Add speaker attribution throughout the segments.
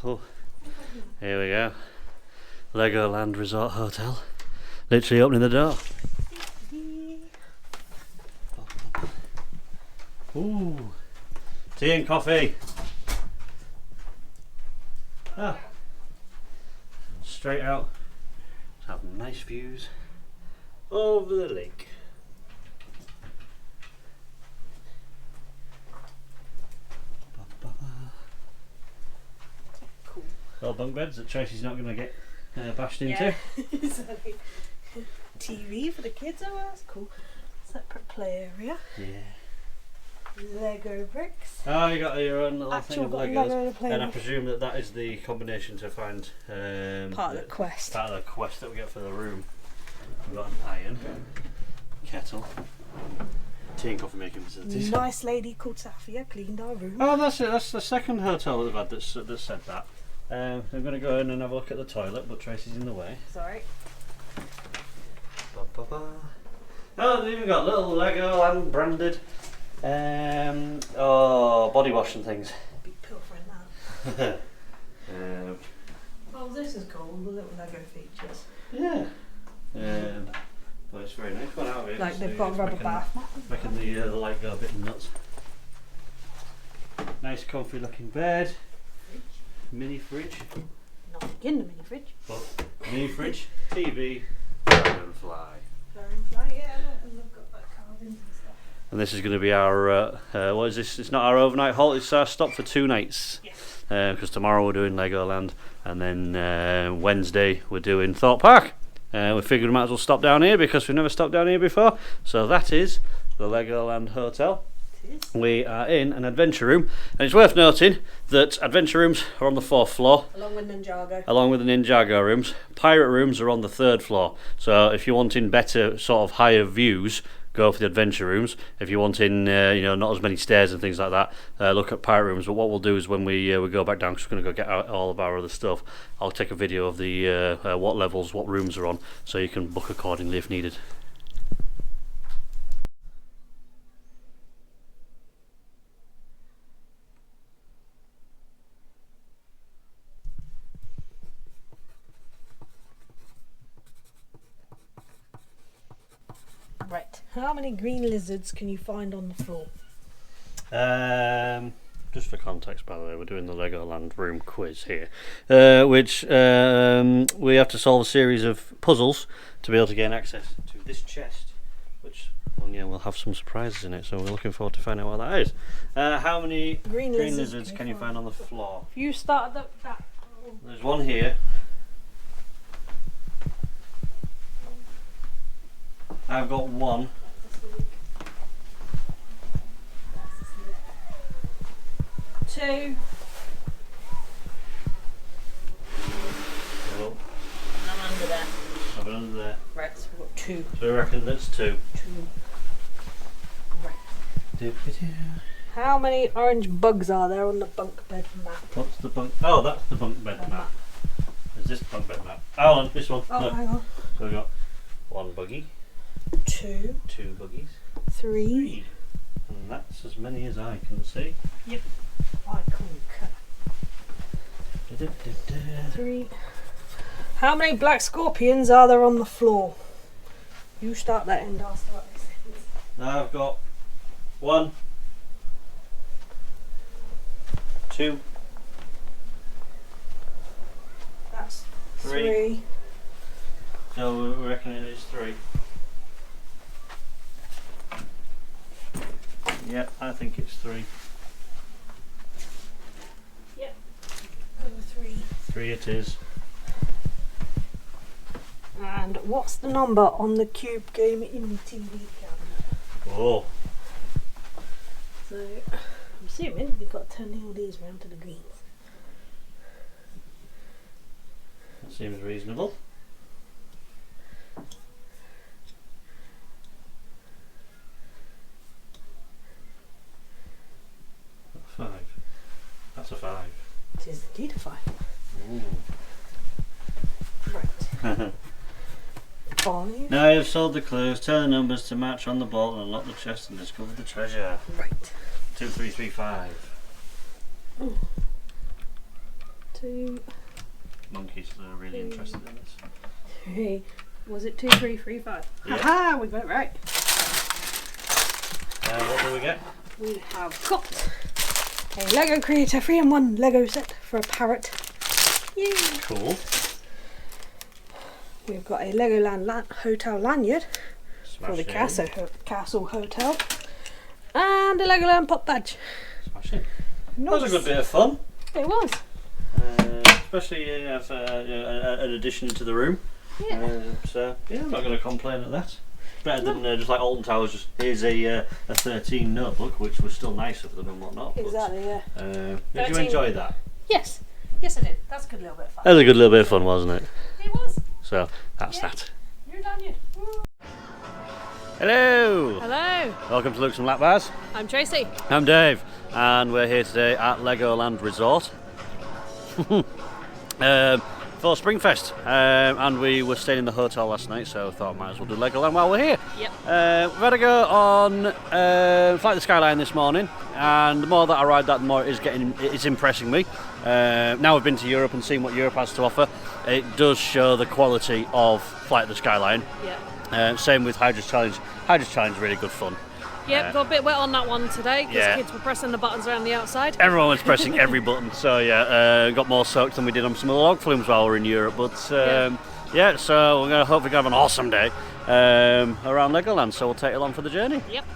Speaker 1: Oh, here we go. Legoland Resort Hotel. Literally opening the door. Ooh, tea and coffee. Ah, straight out. Have nice views over the lake.
Speaker 2: Cool.
Speaker 1: Well, bunk beds that Tracy's not going to get bashed into.
Speaker 2: Yeah, exactly. TV for the kids. Oh, well, that's cool. Separate play area.
Speaker 1: Yeah.
Speaker 2: Lego bricks.
Speaker 1: Oh, you got your own little
Speaker 2: Actual
Speaker 1: thing of
Speaker 2: got
Speaker 1: Legos.
Speaker 2: Lego to play
Speaker 1: And I
Speaker 2: with.
Speaker 1: presume that that is the combination to find
Speaker 2: Part of the quest.
Speaker 1: Part of the quest that we get for the room. We've got an iron, kettle, tea and coffee making facilities.
Speaker 2: Nice lady called Safia cleaned our room.
Speaker 1: Oh, that's it. That's the second hotel that we've had that said that. I'm going to go in and have a look at the toilet, but Tracy's in the way.
Speaker 2: Sorry.
Speaker 1: Oh, they've even got little Legoland branded body wash and things.
Speaker 2: Big pilfering now. Oh, this is cool. The little Lego features.
Speaker 1: Yeah. But it's very nice. One out of it.
Speaker 2: Like they've got a rubber bath mat.
Speaker 1: Making the light go a bit nuts. Nice comfy looking bed.
Speaker 2: Fridge.
Speaker 1: Mini fridge.
Speaker 2: Not in the mini fridge.
Speaker 1: But mini fridge, TV, Dragonfly.
Speaker 2: Dragonfly, yeah, and they've got like carvings and stuff.
Speaker 1: And this is going to be our, what is this? It's not our overnight halt, it's our stop for 2 nights.
Speaker 2: Yes.
Speaker 1: Because tomorrow we're doing Legoland, and then Wednesday we're doing Thorpe Park. We figured we might as well stop down here because we've never stopped down here before. So that is the Legoland Hotel.
Speaker 2: It is.
Speaker 1: We are in an adventure room, and it's worth noting that adventure rooms are on the 4th floor.
Speaker 2: Along with Ninjago.
Speaker 1: Along with the Ninjago rooms. Pirate rooms are on the 3rd floor. So if you're wanting better, sort of higher views, go for the adventure rooms. If you're wanting, not as many stairs and things like that, look at pirate rooms. But what we'll do is when we go back down, because we're going to go get out all of our other stuff, I'll take a video of the what levels, what rooms are on, so you can book accordingly if needed.
Speaker 2: Right. How many green lizards can you find on the floor?
Speaker 1: Just for context, by the way, we're doing the Legoland room quiz here, which we have to solve a series of puzzles to be able to gain access to this chest, which will have some surprises in it, so we're looking forward to finding out what that is. How many green lizards can you find on the floor?
Speaker 2: If you start that.
Speaker 1: There's one here. I've got one.
Speaker 2: Two.
Speaker 1: Oh,
Speaker 2: And I'm under there.
Speaker 1: I've been under there.
Speaker 2: Right, so we've got 2.
Speaker 1: So we reckon that's 2.
Speaker 2: 2. Right. How many orange bugs are there on the bunk bed map?
Speaker 1: What's the bunk? Oh, that's the bunk bed map. Is this bunk bed map? Oh, this one.
Speaker 2: Oh,
Speaker 1: Look.
Speaker 2: hang on.
Speaker 1: So we've got 1 buggy,
Speaker 2: 2.
Speaker 1: 2 buggies,
Speaker 2: 3.
Speaker 1: and that's as many as I can see.
Speaker 2: Yep. I concur. 3. How many black scorpions are there on the floor? You start that end, I'll start this end.
Speaker 1: Now I've got 1, 2,
Speaker 2: That's
Speaker 1: 3.
Speaker 2: 3.
Speaker 1: So we reckon it is 3. Yep, I think it's 3.
Speaker 2: Yep. Over 3.
Speaker 1: 3 it is.
Speaker 2: And what's the number on the cube game in the TV cabinet?
Speaker 1: Oh,
Speaker 2: So I'm assuming we've got to turn all these round to the greens.
Speaker 1: that seems reasonable. 5. That's a 5.
Speaker 2: It is indeed a 5.
Speaker 1: Ooh.
Speaker 2: Right. 5.
Speaker 1: Now you have solved the clues, tell the numbers to match on the board and unlock the chest and discover the treasure.
Speaker 2: Right.
Speaker 1: 2, 3, 3, 5.
Speaker 2: 2, 2,
Speaker 1: Monkeys are really interested in this.
Speaker 2: 3. Was it 2, 3, 3, 5?
Speaker 1: Yeah.
Speaker 2: Haha, we got it right.
Speaker 1: What do we get?
Speaker 2: We have got a Lego Creator 3-in-1 Lego set for a parrot. Yay!
Speaker 1: Cool.
Speaker 2: We've got a Legoland Hotel lanyard for the
Speaker 1: Smashing.
Speaker 2: Castle Hotel. And a Legoland pop badge.
Speaker 1: Smashing.
Speaker 2: Nice.
Speaker 1: That was a good bit of fun.
Speaker 2: It was.
Speaker 1: Especially as an addition to the room.
Speaker 2: Yeah.
Speaker 1: So yeah, I'm not going to complain at that. Better than just like Alton Towers. Just here's a 13 notebook, which was still nice of them and whatnot.
Speaker 2: Exactly. Yeah.
Speaker 1: Did you enjoy that?
Speaker 2: Yes. Yes, I did. That's a good little bit of fun.
Speaker 1: That was a good little bit of fun, wasn't it?
Speaker 2: It was.
Speaker 1: So that's that.
Speaker 2: You're lanyard. Woo.
Speaker 1: Hello.
Speaker 2: Hello.
Speaker 1: Welcome to Luke's and Lap Bars.
Speaker 2: I'm Tracy.
Speaker 1: I'm Dave, and we're here today at Legoland Resort for Springfest. And we were staying in the hotel last night, so thought might as well do Legoland while we're here.
Speaker 2: Yep.
Speaker 1: We've had to go on Flight the Skyline this morning, and the more that I ride that, the more it's impressing me. Now I've been to Europe and seen what Europe has to offer. It does show the quality of Flight the Skyline.
Speaker 2: Yeah.
Speaker 1: Same with Hydra's Challenge. Hydra's Challenge is really good fun.
Speaker 2: Yep, got a bit wet on that one today because
Speaker 1: Yeah.
Speaker 2: kids were pressing the buttons around the outside.
Speaker 1: Everyone was pressing every button, so yeah, got more soaked than we did on some of the log flumes while we were in Europe. But yeah, so we're going to hopefully have an awesome day around Legoland, so we'll take you along for the journey.
Speaker 2: Yep.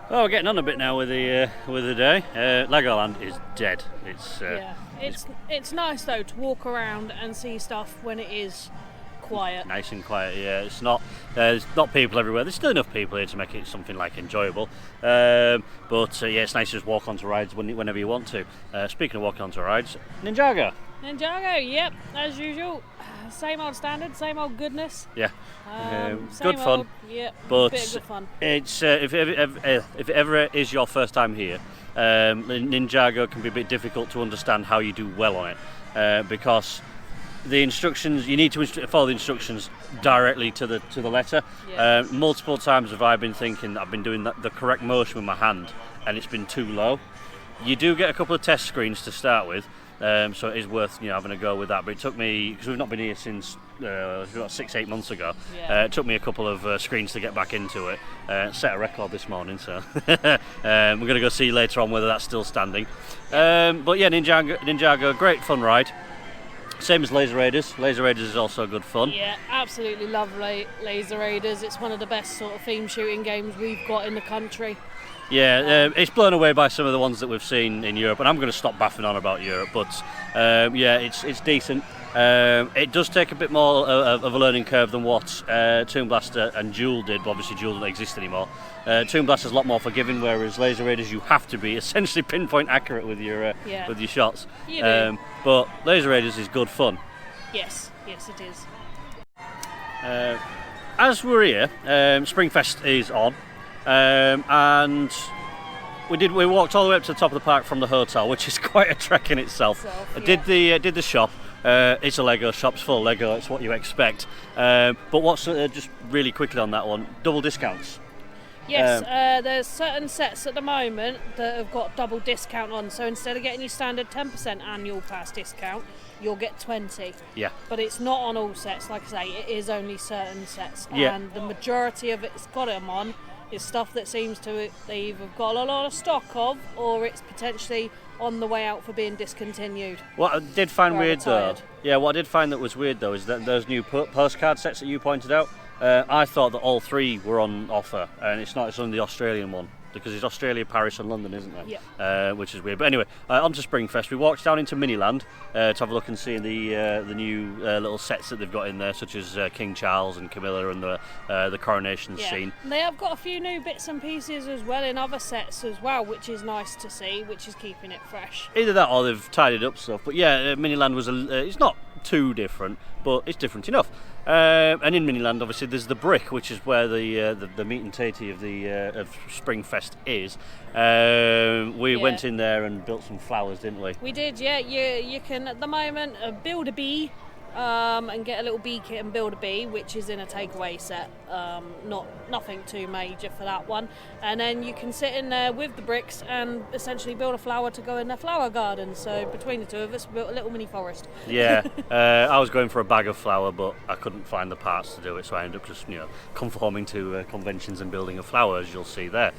Speaker 1: Oh, we're getting on a bit now with the day. Legoland is dead.
Speaker 2: It's nice though to walk around and see stuff when it is quiet.
Speaker 1: Nice and quiet. Yeah, it's not. There's not people everywhere. There's still enough people here to make it something like enjoyable. But yeah, it's nice to just walk onto rides whenever you want to. Speaking of walking onto rides, Ninjago.
Speaker 2: Ninjago, yep, as usual. Same old standard, same old goodness.
Speaker 1: Yeah,
Speaker 2: Same
Speaker 1: good fun.
Speaker 2: Old, yeah,
Speaker 1: But
Speaker 2: bit of good fun.
Speaker 1: it's if it ever is your first time here, Ninjago can be a bit difficult to understand how you do well on it because the instructions you need to follow the instructions directly to the letter.
Speaker 2: Yeah.
Speaker 1: Multiple times have I been thinking that I've been doing the correct motion with my hand and it's been too low. You do get a couple of test screens to start with. So it is worth having a go with that. But it took me, because we've not been here since about 6-8 months ago.
Speaker 2: Yeah.
Speaker 1: It took me a couple of screens to get back into it. Set a record this morning, so we're going to go see later on whether that's still standing. But yeah, Ninjago, great fun ride. Same as Laser Raiders. Laser Raiders is also good fun.
Speaker 2: Yeah, absolutely love Laser Raiders. It's one of the best sort of theme shooting games we've got in the country.
Speaker 1: Yeah, it's blown away by some of the ones that we've seen in Europe, and I'm going to stop baffing on about Europe, but yeah, it's decent. It does take a bit more of a learning curve than what Toon Blaster and Jewel did, but obviously Jewel doesn't exist anymore. Toon Blaster's a lot more forgiving, whereas Laser Raiders you have to be essentially pinpoint accurate with your shots.
Speaker 2: You do.
Speaker 1: But Laser Raiders is good fun.
Speaker 2: Yes, it is.
Speaker 1: As we're here, Springfest is on. And we walked all the way up to the top of the park from the hotel, which is quite a trek in itself. I did the shop. It's a Lego shop, it's full of Lego. It's what you expect. But what's just really quickly on that one? Double discounts.
Speaker 2: Yes, there's certain sets at the moment that have got double discount on. So instead of getting your standard 10% annual pass discount, you'll get 20.
Speaker 1: Yeah.
Speaker 2: But it's not on all sets. Like I say, it is only certain sets,
Speaker 1: Yeah.
Speaker 2: and the majority of it's got them on. Is stuff that seems to they either got a lot of stock of, or it's potentially on the way out for being discontinued.
Speaker 1: What I did find
Speaker 2: Or
Speaker 1: weird
Speaker 2: retired.
Speaker 1: though, what I did find that was weird though, is that those new postcard sets that you pointed out, I thought that all three were on offer, and it's not. It's only the Australian one. Because it's Australia, Paris and London, isn't it?
Speaker 2: Yeah.
Speaker 1: Which is weird. But anyway, on to Springfest. We walked down into Miniland to have a look and see the new little sets that they've got in there, such as King Charles and Camilla and the coronation scene.
Speaker 2: And they have got a few new bits and pieces as well in other sets as well, which is nice to see, which is keeping it fresh.
Speaker 1: Either that or they've tidied up stuff. But yeah, Miniland was it's not too different, but it's different enough. And in Miniland, obviously, there's the brick, which is where the meat and tatey of Springfest is. We went in there and built some flowers, didn't we?
Speaker 2: We did, yeah. You can at the moment build a bee and get a little bee kit and build a bee, which is in a takeaway set. Nothing too major for that one. And then you can sit in there with the bricks and essentially build a flower to go in their flower garden. So between the two of us, we built a little mini forest.
Speaker 1: Yeah, I was going for a bag of flour, but I couldn't find the parts to do it, so I ended up just conforming to conventions and building a flower, as you'll see there.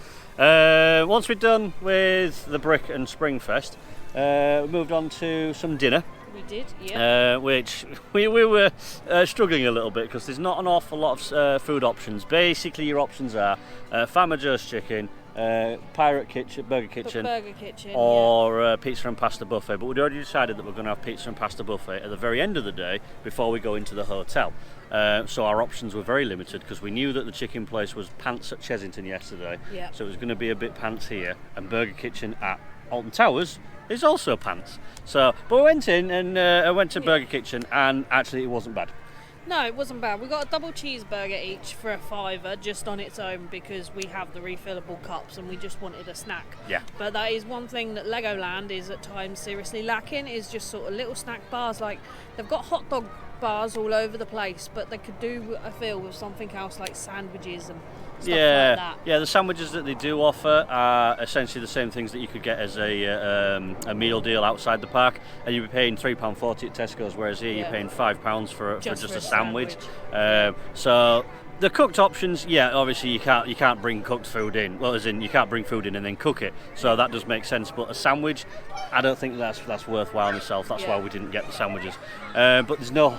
Speaker 1: Once we're done with the brick and Springfest, we moved on to some dinner.
Speaker 2: We did, yeah.
Speaker 1: Which we were struggling a little bit because there's not an awful lot of food options. Basically, your options are Farmer Joe's Chicken, Burger Kitchen, or Pizza and Pasta Buffet. But we'd already decided that we're going to have Pizza and Pasta Buffet at the very end of the day before we go into the hotel. So our options were very limited because we knew that the chicken place was pants at Chesington yesterday.
Speaker 2: Yeah.
Speaker 1: So it was going to be a bit pants here, and Burger Kitchen at Alton Towers is also pants. So, but we went in and I went to Burger Kitchen, and actually it wasn't bad.
Speaker 2: No, it wasn't bad. We got a double cheeseburger each for $5 just on its own because we have the refillable cups and we just wanted a snack.
Speaker 1: Yeah.
Speaker 2: But that is one thing that Legoland is at times seriously lacking, is just sort of little snack bars. Like, they've got hot dog bars all over the place, but they could do, I feel, with something else like sandwiches and stuff like that.
Speaker 1: Yeah, the sandwiches that they do offer are essentially the same things that you could get as a meal deal outside the park, and you'd be paying £3.40 at Tesco's, whereas here you're paying £5 for just a sandwich. So the cooked options, obviously you can't bring cooked food in. Well, as in you can't bring food in and then cook it. So that does make sense. But a sandwich, I don't think that's worthwhile myself. That's why we didn't get the sandwiches. But there's no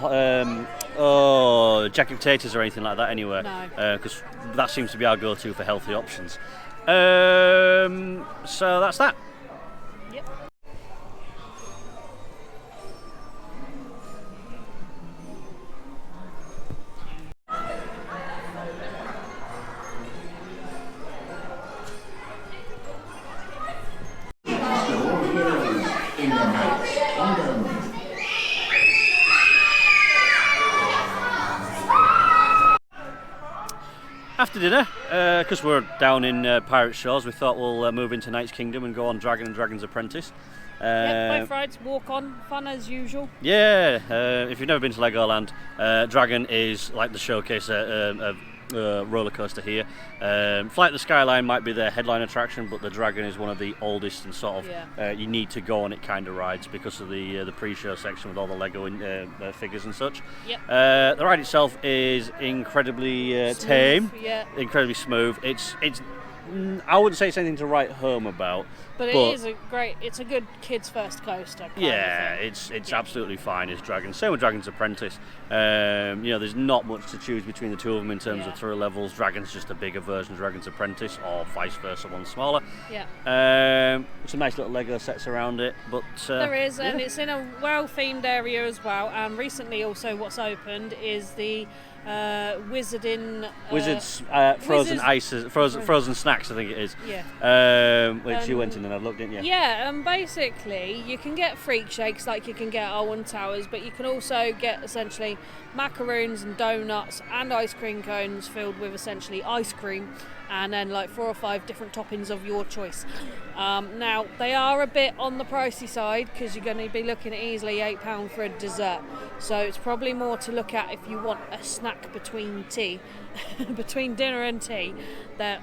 Speaker 1: jacket potatoes or anything like that anywhere.
Speaker 2: No.
Speaker 1: Because that seems to be our go-to for healthy options. So that's that.
Speaker 2: Yep.
Speaker 1: After dinner, because we're down in Pirate Shores, we thought we'll move into Knight's Kingdom and go on Dragon and Dragon's Apprentice.
Speaker 2: Both rides, walk on, fun as usual.
Speaker 1: Yeah, if you've never been to Legoland, Dragon is like the showcase roller coaster here. Flight of the Skyline might be their headline attraction, but the Dragon is one of the oldest and sort of you need to go on it kind of rides because of the pre-show section with all the Lego figures and such.
Speaker 2: Yep.
Speaker 1: The ride itself is incredibly tame, incredibly smooth. It's I wouldn't say it's anything to write home about.
Speaker 2: But it is it's a good kids first coaster.
Speaker 1: It's absolutely fine. It's Dragon. Same with Dragon's Apprentice. There's not much to choose between the two of them in terms of thrill levels. Dragon's just a bigger version of Dragon's Apprentice, or vice versa, one smaller.
Speaker 2: Yeah.
Speaker 1: Some nice little Lego sets around it, but
Speaker 2: there is, and it's in a well-themed area as well. And recently, also, what's opened is the
Speaker 1: Wizards frozen ices, frozen snacks, I think it is.
Speaker 2: Yeah.
Speaker 1: Which you went in and I've looked, didn't you?
Speaker 2: Yeah, and basically you can get freak shakes like you can get at Alton Towers, but you can also get essentially macaroons and donuts and ice cream cones filled with essentially ice cream, and then like 4 or 5 different toppings of your choice. Now they are a bit on the pricey side because you're going to be looking at easily £8 for a dessert, so it's probably more to look at if you want a snack between between dinner and tea,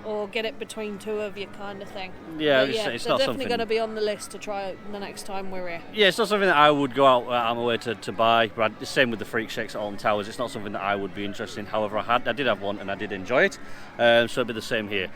Speaker 2: or get it between two of you kind of thing.
Speaker 1: It's not
Speaker 2: definitely going to be on the list to try the next time we're here.
Speaker 1: Yeah, it's not something that I would go out on my way to buy, but the same with the freak shakes at Alton Towers. It's not something that I would be interested in. However, I did have one and I did enjoy it, so it'd be the same here.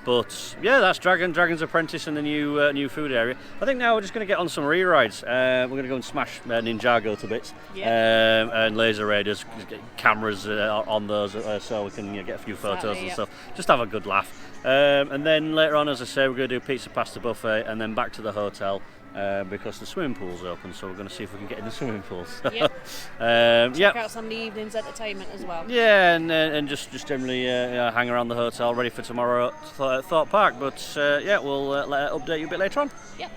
Speaker 1: But yeah, that's Dragon's Apprentice and the new food area. I think now we're just going to get on some re-rides. We're going to go and smash Ninjago to bits, and Laser Raiders, get cameras on those so we can get a few photos and stuff. Just have a good laugh. And then later on, as I say, we're going to do pizza pasta buffet and then back to the hotel. Because the swimming pool's open, so we're going to see if we can get in the swimming pool.
Speaker 2: Check out some of the evening's entertainment as well.
Speaker 1: Yeah, and just generally hang around the hotel, ready for tomorrow at Thorpe Park. But we'll update you a bit later on.
Speaker 2: Yep.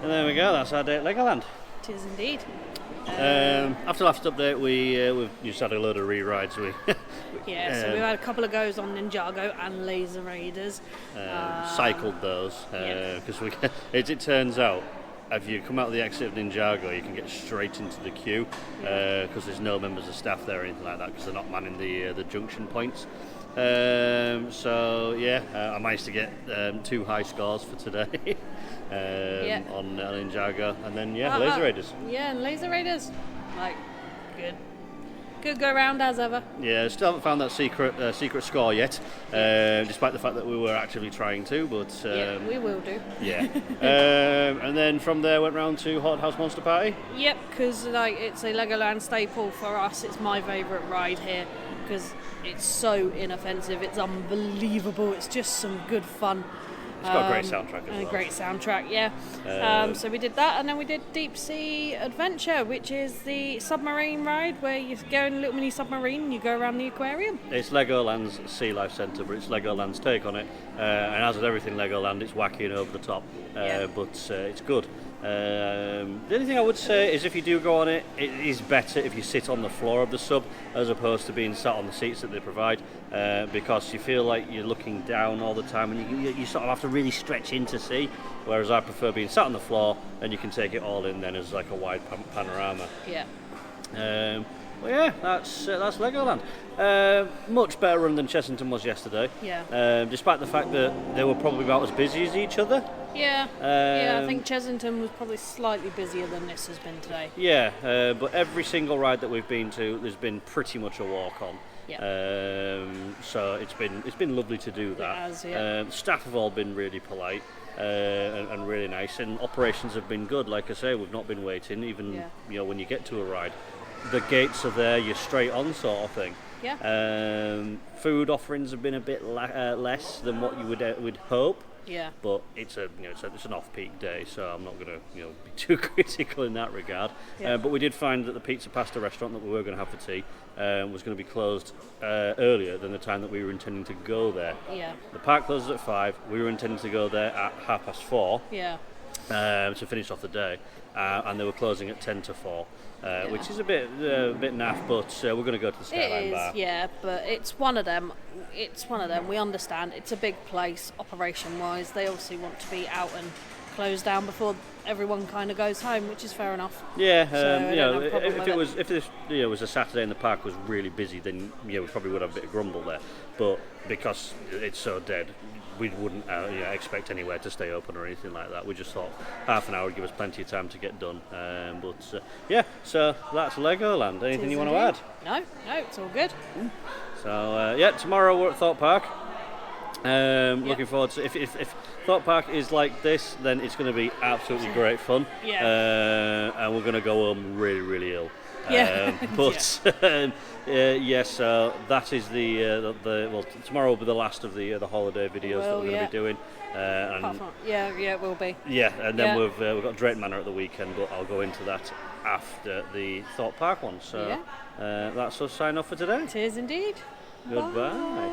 Speaker 1: And there we go, that's our day at Legoland.
Speaker 2: It is indeed.
Speaker 1: After last update, we've just had a load of re-rides.
Speaker 2: So we've had a couple of goes on Ninjago and Laser Raiders.
Speaker 1: Cycled those because it turns out if you come out of the exit of Ninjago, you can get straight into the queue because there's no members of staff there or anything like that because they're not manning the junction points. I managed to get 2 high scores for today. On Ninjago, and then Laser Raiders.
Speaker 2: Yeah, and Laser Raiders, good go round as ever.
Speaker 1: Yeah, still haven't found that secret score yet, despite the fact that we were actively trying to. But
Speaker 2: we will do.
Speaker 1: Yeah, and then from there went round to Haunted House Monster Party.
Speaker 2: Yep, because it's a Legoland staple for us. It's my favourite ride here because it's so inoffensive. It's unbelievable. It's just some good fun.
Speaker 1: It's got a great soundtrack as well.
Speaker 2: A great soundtrack, yeah. So we did that, and then we did Deep Sea Adventure, which is the submarine ride where you go in a little mini submarine and you go around the aquarium.
Speaker 1: It's Legoland's Sea Life Centre, but it's Legoland's take on it. And as with everything Legoland, it's wacky and over the top, but it's good. The only thing I would say is if you do go on it, it is better if you sit on the floor of the sub as opposed to being sat on the seats that they provide, because you feel like you're looking down all the time and you sort of have to really stretch in to see, whereas I prefer being sat on the floor and you can take it all in then as like a wide panorama. That's Legoland. Much better run than Chessington was yesterday. Despite the fact that they were probably about as busy as each other.
Speaker 2: I think Chessington was probably slightly busier than this has been today.
Speaker 1: But every single ride that we've been to, there's been pretty much a walk on. So it's been lovely to do that.
Speaker 2: It has,
Speaker 1: staff have all been really polite and really nice, and operations have been good. Like I say, we've not been waiting. Even when you get to a ride, the gates are there. You're straight on, sort of thing. Food offerings have been a bit less than what you would hope. But it's an off-peak day, so I'm not going to be too critical in that regard. But we did find that the pizza pasta restaurant that we were going to have for tea was going to be closed earlier than the time that we were intending to go there. The park closes at 5. We were intending to go there at 4:30. To finish off the day, and they were closing at 10 to 4. Which is a bit naff, but we're going to go to the Skyline Bar.
Speaker 2: But it's one of them. We understand. It's a big place, operation-wise. They obviously want to be out and closed down before everyone kind of goes home, which is fair enough. If this was a Saturday and the park was really busy, then we probably would have a bit of grumble there. But because it's so dead, we wouldn't expect anywhere to stay open or anything like that. We just thought half an hour would give us plenty of time to get done. So that's Legoland. Anything you want to add? No, it's all good.
Speaker 1: So tomorrow we're at Thorpe Park. Looking forward to if Thorpe Park is like this, then it's going to be absolutely great fun. And we're going to go home really, really ill.
Speaker 2: Yeah.
Speaker 1: Yes, so that is the well, tomorrow will be the last of the holiday videos that we're going to be doing.
Speaker 2: It will be.
Speaker 1: Yeah, and then we've got Drayton Manor at the weekend, but I'll go into that after the Thorpe Park one. So that's us sign off for today.
Speaker 2: It is indeed.
Speaker 1: Goodbye.